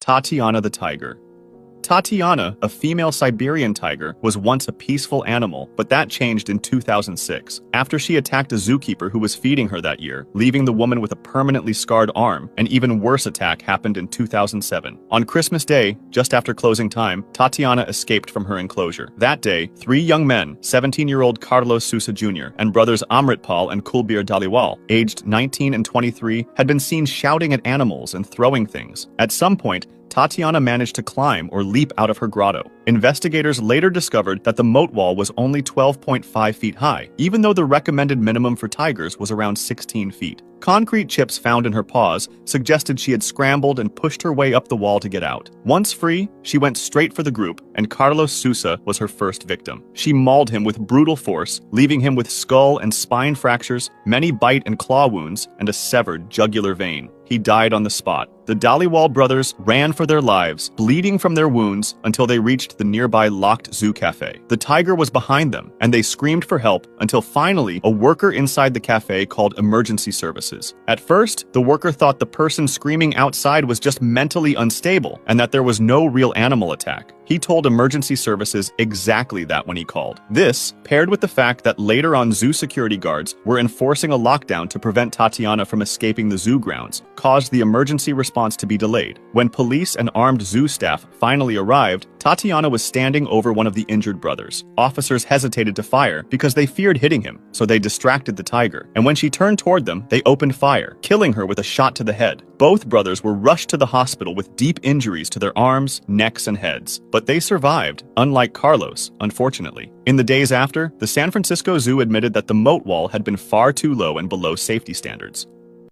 Tatiana the tiger. Tatiana, a female Siberian tiger, was once a peaceful animal, but that changed in 2006, after she attacked a zookeeper who was feeding her that year, leaving the woman with a permanently scarred arm. An even worse attack happened in 2007. On Christmas Day, just after closing time, Tatiana escaped from her enclosure. That day, 3 young men, 17-year-old Carlos Sousa Jr. and brothers Amritpal and Kulbir Dhaliwal, aged 19 and 23, had been seen shouting at animals and throwing things. At some point, Tatiana managed to climb or leap out of her grotto. Investigators later discovered that the moat wall was only 12.5 feet high, even though the recommended minimum for tigers was around 16 feet. Concrete chips found in her paws suggested she had scrambled and pushed her way up the wall to get out. Once free, she went straight for the group, and Carlos Sousa was her first victim. She mauled him with brutal force, leaving him with skull and spine fractures, many bite and claw wounds, and a severed jugular vein. He died on the spot. The Dhaliwal brothers ran for their lives, bleeding from their wounds until they reached the nearby locked zoo cafe. The tiger was behind them, and they screamed for help until finally a worker inside the cafe called emergency services. At first, the worker thought the person screaming outside was just mentally unstable and that there was no real animal attack. He told emergency services exactly that when he called. This, paired with the fact that later on zoo security guards were enforcing a lockdown to prevent Tatiana from escaping the zoo grounds, caused the emergency response to be delayed. When police and armed zoo staff finally arrived, Tatiana was standing over one of the injured brothers. Officers hesitated to fire because they feared hitting him, so they distracted the tiger. And when she turned toward them, they opened fire, killing her with a shot to the head. Both brothers were rushed to the hospital with deep injuries to their arms, necks, and heads. But they survived, unlike Carlos, unfortunately. In the days after, the San Francisco Zoo admitted that the moat wall had been far too low and below safety standards.